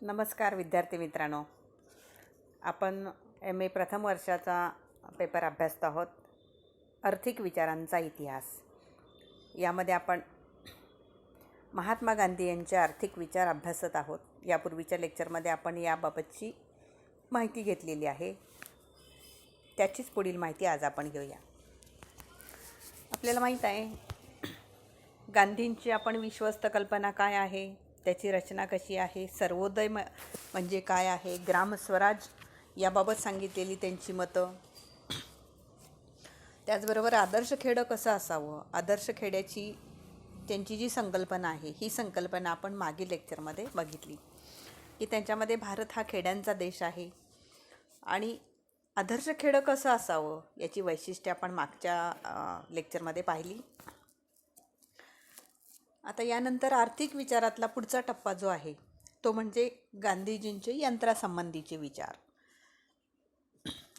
नमस्कार विद्यार्थी मित्रांनो, आपण MA प्रथम वर्षाचा पेपर अभ्यासत आहोत. आर्थिक विचारांचा इतिहास. यामध्ये आपण महात्मा गांधी यांचे आर्थिक विचार अभ्यासत आहोत. यापूर्वीच्या लेक्चरमध्ये आपण याबाबतची माहिती घेतलेली आहे. त्याचीच पुढील माहिती आज आपण घेऊया. आपल्याला माहीत आहे गांधींची आपण विश्वस्त कल्पना काय आहे, त्याची रचना कशी आहे, सर्वोदय म्हणजे काय आहे, ग्रामस्वराज याबाबत सांगितलेली त्यांची मतं, त्याचबरोबर आदर्श खेडं कसं असावं, आदर्श खेड्याची त्यांची जी संकल्पना आहे ही संकल्पना आपण मागील लेक्चरमध्ये बघितली की त्यांच्यामध्ये भारत हा खेड्यांचा देश आहे आणि आदर्श खेडं कसं असावं याची वैशिष्ट्ये आपण मागच्या लेक्चरमध्ये पाहिली. आता यानंतर आर्थिक विचारातला पुढचा टप्पा जो आहे तो म्हणजे गांधीजींचे यंत्रासंबंधीचे विचार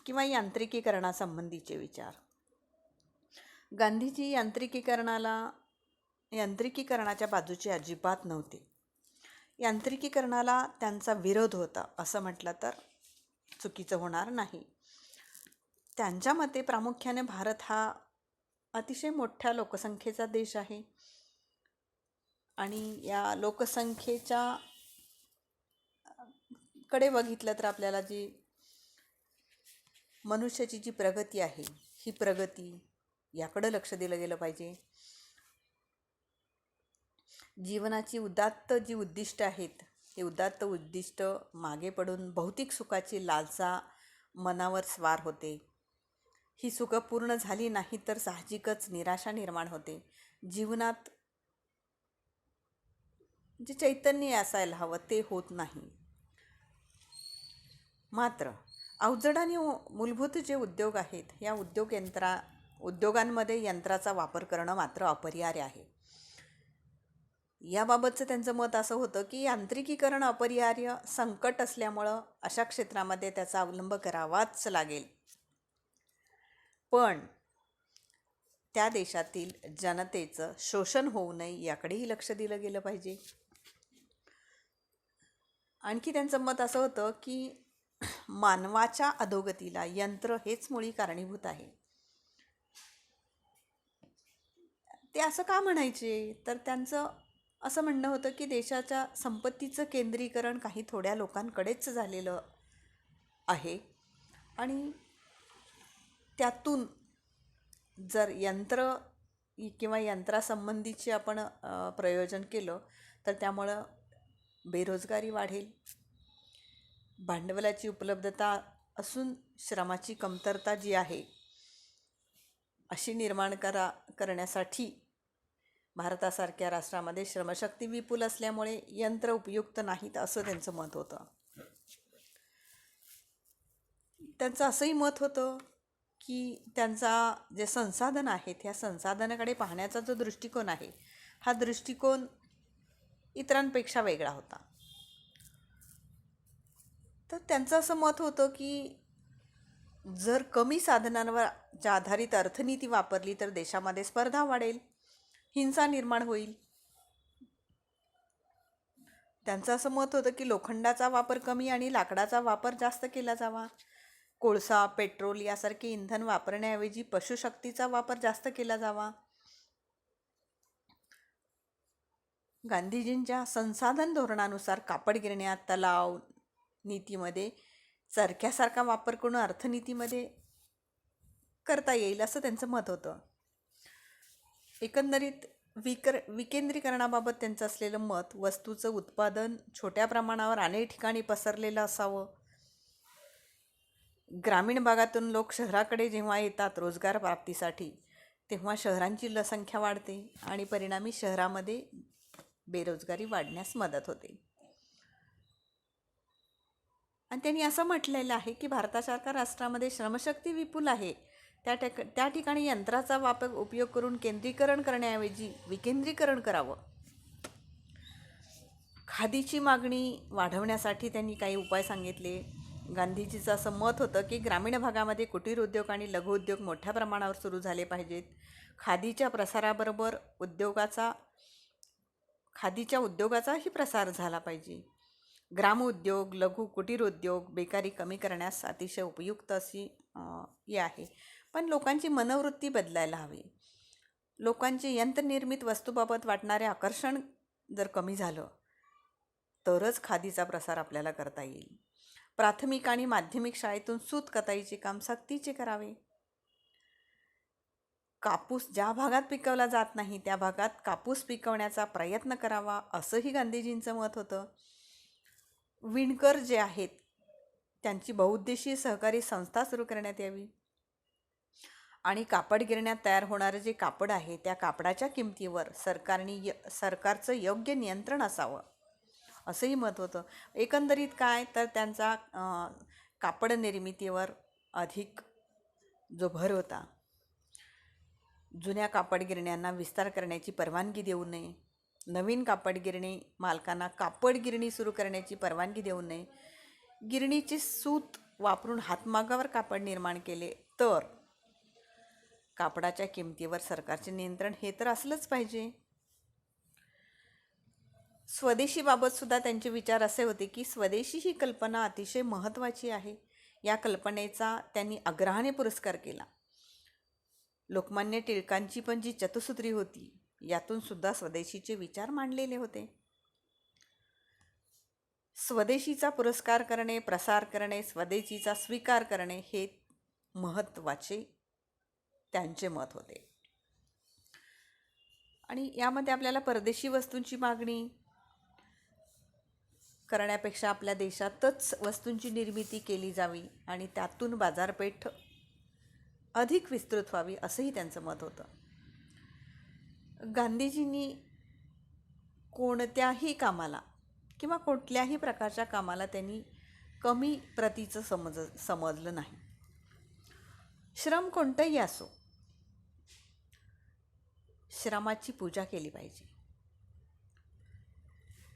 किंवा यांत्रिकीकरणासंबंधीचे विचार. गांधीजी यांत्रिकीकरणाच्या बाजूचे अजिबात नव्हते. यांत्रिकीकरणाला त्यांचा विरोध होता असं म्हटलं तर चुकीचं होणार नाही. त्यांच्या मते प्रामुख्याने भारत हा अतिशय मोठ्या लोकसंख्येचा देश आहे आणि या लोकसंख्येच्या कडे बघितलं तर आपल्याला जी मनुष्याची जी प्रगती आहे ही प्रगती याकडं लक्ष दिलं गेलं पाहिजे. जीवनाची उदात्त जी उद्दिष्ट आहेत ते उदात्त उद्दिष्ट मागे पडून भौतिक सुखाची लालसा मनावर स्वार होते. ही सुखं पूर्ण झाली नाही तर साहजिकच निराशा निर्माण होते. जीवनात जे चैतन्य असायला हवं ते होत नाही. मात्र अवजड आणि मूलभूत जे उद्योग आहेत या उद्योगांमध्ये यंत्राचा वापर करणं मात्र अपरिहार्य आहे. याबाबतचं त्यांचं मत असं होतं की यांत्रिकीकरण अपरिहार्य संकट असल्यामुळं अशा क्षेत्रामध्ये त्याचा अवलंब करावाच लागेल, पण त्या देशातील जनतेचं शोषण होऊ नये याकडेही लक्ष दिलं गेलं पाहिजे. आणखी त्यांचं मत असं होतं की मानवाच्या अधोगतीला यंत्र हेच मुळी कारणीभूत आहे. ते असं का म्हणायचे तर त्यांचं असं म्हणणं होतं की देशाच्या संपत्तीचं केंद्रीकरण काही थोड्या लोकांकडेच झालेलं आहे आणि त्यातून जर यंत्र किंवा यंत्रासंबंधीचे आपण प्रयोजन केलं तर त्यामुळं बेरोजगारी वाढेल, भांडवलाची उपलब्धता असून श्रमाची कमतरता जी आहे अशी निर्माण करण्यासाठी भारतासारख्या राष्ट्रामध्ये श्रमशक्ती विपुल असल्यामुळे यंत्र उपयुक्त नाहीत असं त्यांचं मत होतं. त्यांचं असंही मत होतं की त्यांचा जे संसाधन आहेत ह्या संसाधनाकडे पाहण्याचा जो दृष्टिकोन आहे हा दृष्टिकोन इतरांपेक्षा वेगळा होता. तर त्यांचं असं मत होतं की जर कमी साधनांवर आधारित अर्थनीती वापरली तर देशामध्ये स्पर्धा वाढेल, हिंसा निर्माण होईल. त्यांचं असं मत होतं की लोखंडाचा वापर कमी आणि लाकडाचा वापर जास्त केला जावा. कोळसा, पेट्रोल यासारखे इंधन वापरण्याऐवजी पशुशक्तीचा वापर जास्त केला जावा. गांधीजींच्या संसाधन धोरणानुसार कापड गिरण्या, तलाव नीतीमध्ये चरख्यासारखा वापर करून अर्थनीतीमध्ये करता येईल असं त्यांचं मत होतं. एकंदरीत विकेंद्रीकरणाबाबत त्यांचं असलेलं मत वस्तूचं उत्पादन छोट्या प्रमाणावर अनेक ठिकाणी पसरलेलं असावं. ग्रामीण भागातून लोक शहराकडे जेव्हा येतात रोजगार प्राप्तीसाठी तेव्हा शहरांची लोकसंख्या वाढते आणि परिणामी शहरामध्ये बेरोजगारी वाढण्यास मदत होते. आणि त्यांनी असं म्हटलेलं आहे की भारतासारख्या राष्ट्रामध्ये श्रमशक्ती विपुल आहे, त्या ठिकाणी यंत्राचा उपयोग करून केंद्रीकरण करण्याऐवजी विकेंद्रीकरण करावं. खादीची मागणी वाढवण्यासाठी त्यांनी काही उपाय सांगितले. गांधीजीचं असं मत होतं की ग्रामीण भागामध्ये कुटीर उद्योग आणि लघुउद्योग मोठ्या प्रमाणावर सुरू झाले पाहिजेत. खादीच्या प्रसाराबरोबर खादीच्या उद्योगाचाही प्रसार झाला पाहिजे. ग्रामोद्योग, लघु कुटीर उद्योग, बेकारी कमी करण्यास अतिशय उपयुक्त अशी ही आहे. पण लोकांची मनोवृत्ती बदलायला हवी. लोकांचे यंत्रनिर्मित वस्तूबाबत वाटणारे आकर्षण जर कमी झालं तरच खादीचा प्रसार आपल्याला करता येईल. प्राथमिक आणि माध्यमिक शाळेतून सूत कताईचे काम सक्तीचे करावे. कापूस ज्या भागात पिकवला जात नाही त्या भागात कापूस पिकवण्याचा प्रयत्न करावा असंही गांधीजींचं मत होतं. विणकर जे आहेत त्यांची बहुउद्देशीय सहकारी संस्था सुरू करण्यात यावी आणि कापड गिरण्यात तयार होणारं जे कापड आहे त्या कापडाच्या किमतीवर सरकारचं योग्य नियंत्रण असावं असंही मत होतं. एकंदरीत काय तर त्यांचा कापड निर्मितीवर अधिक जो भर होता. जुन्या कापड गिरण्यांना विस्तार करण्याची परवानगी देऊ नये, नवीन कापड गिरणी मालकांना कापड गिरणी सुरू करण्याची परवानगी देऊ नये, गिरणीचे सूत वापरून हातमागावर कापड निर्माण केले तर कापडाच्या किमतीवर सरकारचे नियंत्रण हे तर असलंच पाहिजे. स्वदेशीबाबत सुद्धा त्यांचे विचार असे होते की स्वदेशी ही कल्पना अतिशय महत्त्वाची आहे. या कल्पनेचा त्यांनी आग्रहाने पुरस्कार केला. लोकमान्य टिळकांची पण जी चतुसूत्री होती यातून सुद्धा स्वदेशीचे विचार मांडलेले होते. स्वदेशीचा पुरस्कार करणे, प्रसार करणे, स्वदेशीचा स्वीकार करणे हे महत्त्वाचे त्यांचे मत होते. आणि यामध्ये आपल्याला परदेशी वस्तूंची मागणी करण्यापेक्षा आपल्या देशातच वस्तूंची निर्मिती केली जावी आणि त्यातून बाजारपेठ अधिक विस्तृत व्हावी असंही त्यांचं मत होतं. गांधीजींनी कोणत्याही कामाला किंवा कुठल्याही प्रकारच्या कामाला त्यांनी कमी प्रतीचं समजलं नाही. श्रम कोणतंही असो, श्रमाची पूजा केली पाहिजे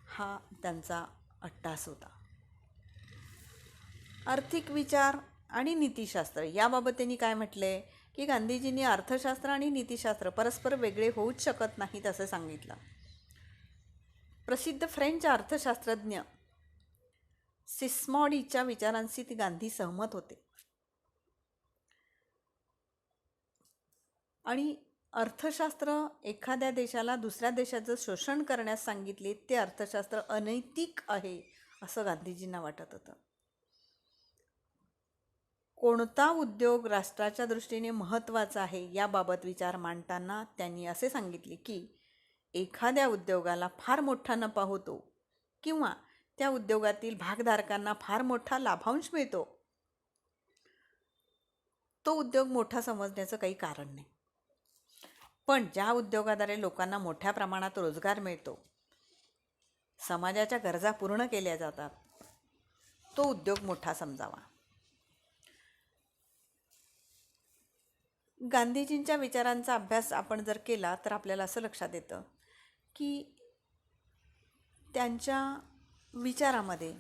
हा त्यांचा अट्टास होता. आर्थिक विचार आणि नीतिशास्त्र याबाबत त्यांनी काय म्हटले की गांधीजींनी अर्थशास्त्र आणि नीतिशास्त्र परस्पर वेगळे होऊच शकत नाहीत असं सांगितलं. प्रसिद्ध फ्रेंच अर्थशास्त्रज्ञ सिस्मॉडीच्या विचारांशी ते गांधी सहमत होते आणि अर्थशास्त्र एखाद्या देशाला दुसऱ्या देशाचं शोषण करण्यास सांगितले ते अर्थशास्त्र अनैतिक आहे असं गांधीजींना वाटत होतं. कोणता उद्योग राष्ट्राच्या दृष्टीने महत्त्वाचा आहे याबाबत विचार मांडताना त्यांनी असे सांगितले की एखाद्या उद्योगाला फार मोठा नफा होतो किंवा त्या उद्योगातील भागधारकांना फार मोठा लाभांश मिळतो, तो उद्योग मोठा समजण्याचं काही कारण नाही. पण ज्या उद्योगाद्वारे लोकांना मोठ्या प्रमाणात रोजगार मिळतो, समाजाच्या गरजा पूर्ण केल्या जातात, तो उद्योग मोठा समजावा. गांधीजींच्या विचारांचा अभ्यास आपण जर केला तर आपल्याला असं लक्षात येतं की त्यांच्या विचारामध्ये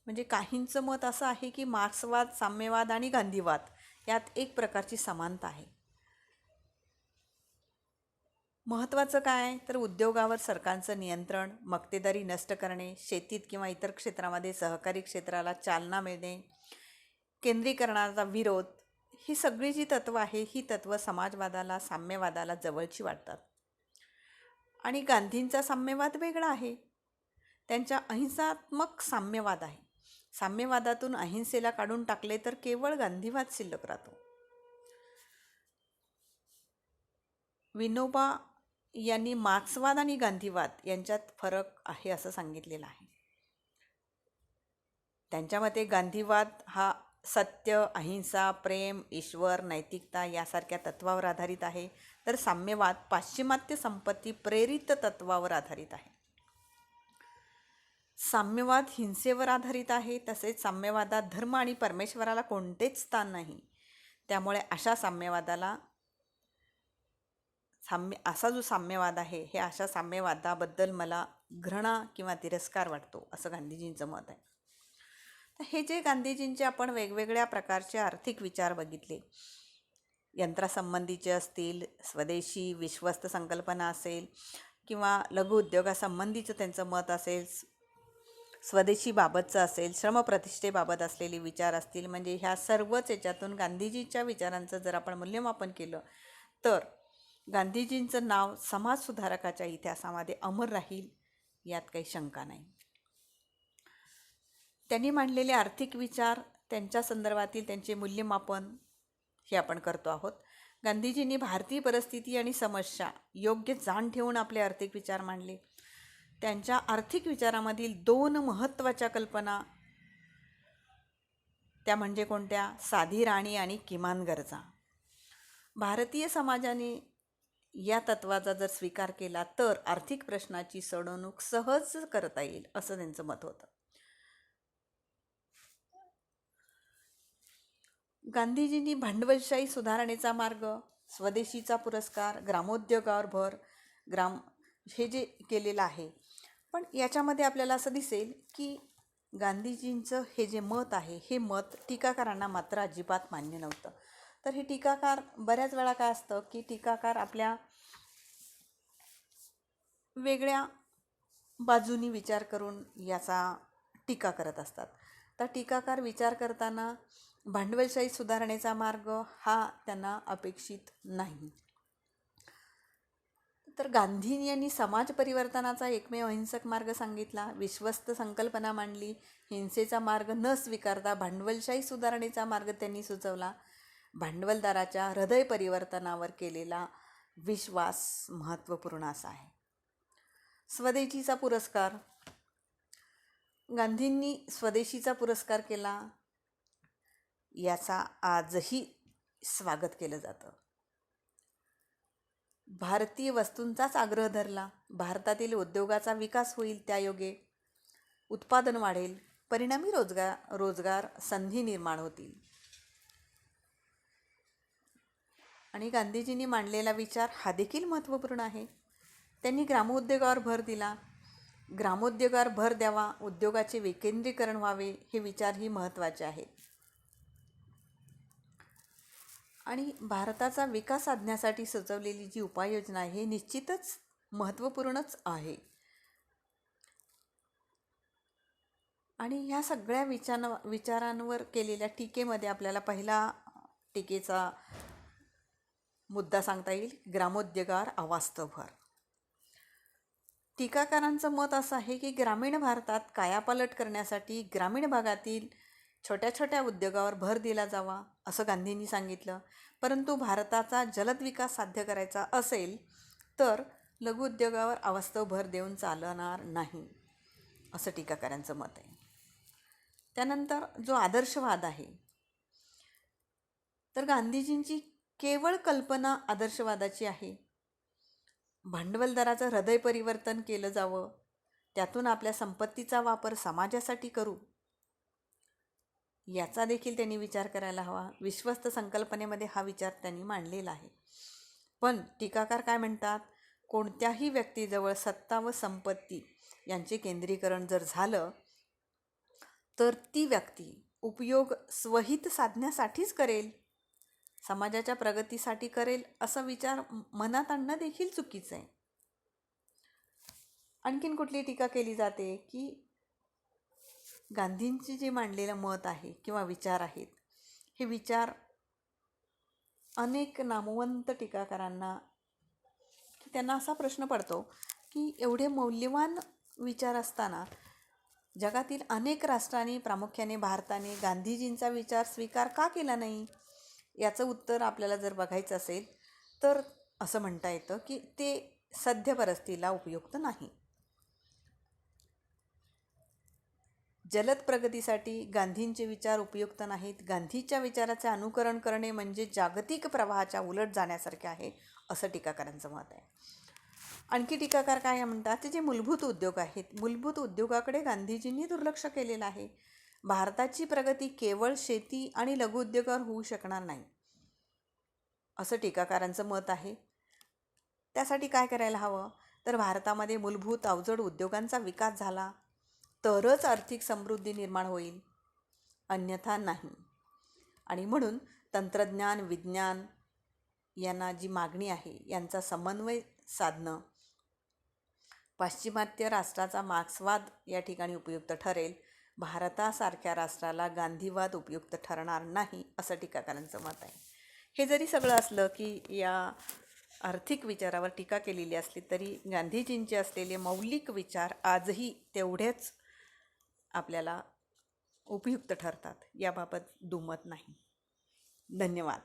म्हणजे काहींचं मत असं आहे की मार्क्सवाद, साम्यवाद आणि गांधीवाद यात एक प्रकारची समानता आहे. महत्त्वाचं काय तर उद्योगावर सरकारचं नियंत्रण, मक्तेदारी नष्ट करणे, शेतीत किंवा इतर क्षेत्रामध्ये सहकारी क्षेत्राला चालना मिळणे, केंद्रीकरणाचा विरोध, ही सगळी जी तत्त्वं आहे ही तत्त्वं समाजवादाला, साम्यवादाला जवळची वाटतात. आणि गांधींचा साम्यवाद वेगळा आहे. त्यांचा अहिंसात्मक साम्यवाद आहे. साम्यवादातून अहिंसेला काढून टाकले तर केवळ गांधीवाद शिल्लक राहतो. विनोबा यांनी मार्क्सवाद आणि गांधीवाद यांच्यात फरक आहे असं सांगितलेलं आहे. त्यांच्या मते गांधीवाद हा सत्य, अहिंसा, प्रेम, ईश्वर, नैतिकता यासारख्या तत्वावर आधारित आहे, तर साम्यवाद पाश्चिमात्य संपत्ती प्रेरित तत्वावर आधारित आहे. साम्यवाद हिंसेवर आधारित आहे, तसेच साम्यवादात धर्म आणि परमेश्वराला कोणतेच स्थान नाही. त्यामुळे असा जो साम्यवाद आहे हे अशा साम्यवादाबद्दल मला घृणा किंवा तिरस्कार वाटतो असं गांधीजींचं मत आहे. तर हे जे गांधीजींचे आपण वेगवेगळ्या प्रकारचे आर्थिक विचार बघितले, यंत्रासंबंधीचे असतील, स्वदेशी विश्वस्त संकल्पना असेल, किंवा लघुउद्योगासंबंधीचं त्यांचं मत असेल, स्वदेशीबाबतचं असेल, श्रमप्रतिष्ठेबाबत असलेले विचार असतील, म्हणजे ह्या सर्वच याच्यातून गांधीजीच्या विचारांचं जर आपण मूल्यमापन केलं तर गांधीजींचं नाव समाजसुधारकाच्या इतिहासामध्ये अमर राहील, यात काही शंका नाही. त्यांनी मांडलेले आर्थिक विचार, त्यांच्या संदर्भातील त्यांचे मूल्यमापन हे आपण करतो आहोत. गांधीजींनी भारतीय परिस्थिती आणि समस्या योग्य जाण ठेवून आपले आर्थिक विचार मांडले. त्यांच्या आर्थिक विचारामधील 2 महत्त्वाच्या कल्पना, त्या म्हणजे कोणत्या? साधी राणी आणि किमान गरजा. भारतीय समाजाने या तत्वाचा जर स्वीकार केला तर आर्थिक प्रश्नाची सोडवणूक सहज करता येईल, असं त्यांचं मत होतं. गांधीजींनी भांडवलशाही सुधारणेचा मार्ग, स्वदेशीचा पुरस्कार, ग्रामोद्योगावर भर, हे जे केलेलं आहे. पण याच्यामध्ये आपल्याला असं दिसेल की गांधीजींचं हे जे मत आहे, हे मत टीकाकारांना मात्र अजिबात मान्य नव्हतं. तर हे टीकाकार बऱ्याच वेळा काय असतं की टीकाकार आपल्या वेगळ्या बाजूनी विचार करून याचा टीका करत असतात. तर टीकाकार विचार करताना भांडवलशाही सुधारणेचा मार्ग हा त्यांना अपेक्षित नाही. तर गांधींनी यांनी समाज परिवर्तनाचा एकमेव अहिंसक मार्ग सांगितला, विश्वस्त संकल्पना मांडली, हिंसेचा मार्ग न स्वीकारता भांडवलशाही सुधारणेचा मार्ग त्यांनी सुचवला. भांडवलदाराच्या हृदय परिवर्तनावर केलेला विश्वास महत्त्वपूर्ण असा आहे. स्वदेशीचा पुरस्कार, गांधींनी स्वदेशीचा पुरस्कार केला, याचा आजही स्वागत केलं जातं. भारतीय वस्तूंचाच आग्रह धरला, भारतातील उद्योगाचा विकास होईल, त्यायोगे उत्पादन वाढेल, परिणामी रोजगार संधी निर्माण होतील. आणि गांधीजींनी मांडलेला विचार हा देखील महत्त्वपूर्ण आहे. त्यांनी ग्रामोद्योगावर भर दिला, ग्रामोद्योगावर भर द्यावा, उद्योगाचे विकेंद्रीकरण व्हावे, हे विचारही महत्त्वाचे आहेत. आणि भारताचा विकास साधण्यासाठी सुचवलेली जी उपाययोजना आहे, हे निश्चितच महत्त्वपूर्णच आहे. आणि ह्या सगळ्या विचारांवर केलेल्या टीकेमध्ये आपल्याला पहिला टीकेचा मुद्दा सांगता येईल, ग्रामोद्योगावर अवास्तव भर. टीकाकारांचं मत असं आहे की ग्रामीण भारतात कायापालट करण्यासाठी ग्रामीण भागातील छोट्या छोट्या उद्योगावर भर दिला जावा, असं गांधींनी सांगितलं. परंतु भारताचा जलद विकास साध्य करायचा असेल तर लघुउद्योगावर अवास्तव भर देऊन चालणार नाही, असं टीकाकारांचं मत आहे. त्यानंतर जो आदर्शवाद आहे, तर गांधीजींची केवळ कल्पना आदर्शवादाची आहे. भांडवलदाराचं हृदय परिवर्तन केलं जावं, त्यातून आपल्या संपत्तीचा वापर समाजासाठी करू, याचा देखील त्यांनी विचार करायला हवा. विश्वस्त संकल्पनेमध्ये हा विचार त्यांनी मांडलेला आहे. पण टीकाकार काय म्हणतात, कोणत्याही व्यक्तीजवळ सत्ता व संपत्ती यांचे केंद्रीकरण जर झालं तर ती व्यक्ती उपयोग स्वहित साधण्यासाठीच करेल, समाजाच्या प्रगतीसाठी करेल, असा विचार मनात आणणं देखील चुकीचं आहे. आणखीन कुठली टीका केली जाते की गांधींचे जे मांडलेलं मत आहे किंवा विचार आहेत, हे विचार अनेक नामवंत टीकाकारांना की त्यांना असा प्रश्न पडतो की एवढे मौल्यवान विचार असताना जगातील अनेक राष्ट्रांनी, प्रामुख्याने भारताने गांधीजींचा विचार स्वीकार का केला नाही? याचं उत्तर आपल्याला जर बघायचं असेल तर असं म्हणता येतं की ते सध्य परिस्थितीला उपयुक्त नाही. जलद प्रगतीसाठी गांधींचे विचार उपयुक्त नाहीत. गांधीच्या विचाराचे अनुकरण करणे म्हणजे जागतिक प्रवाहाच्या उलट जाण्यासारखे आहे, असं टीकाकारांचं मत आहे. आणखी टीकाकार काय म्हणतात, ते जे मूलभूत उद्योग आहेत, मूलभूत उद्योगाकडे गांधीजींनी दुर्लक्ष केलेलं आहे. भारताची प्रगती केवळ शेती आणि लघुउद्योगावर होऊ शकणार नाही, असं टीकाकारांचं मत आहे. त्यासाठी काय करायला हवं, तर भारतामध्ये मूलभूत अवजड उद्योगांचा विकास झाला तरच आर्थिक समृद्धी निर्माण होईल, अन्यथा नाही. आणि म्हणून तंत्रज्ञान, विज्ञान यांना जी मागणी आहे यांचा समन्वय साधणं पाश्चिमात्य राष्ट्राचा मार्क्सवाद या ठिकाणी उपयुक्त ठरेल, भारतासारख्या राष्ट्राला गांधीवाद उपयुक्त ठरणार नाही, असं टीकाकारांचं मत आहे. हे जरी सगळं असलं की या आर्थिक विचारावर टीका केलेली असली तरी गांधीजींचे असलेले मौलिक विचार आजही तेवढेच आपल्याला उपयुक्त ठरतात, याबाबत दुमत नाही. धन्यवाद.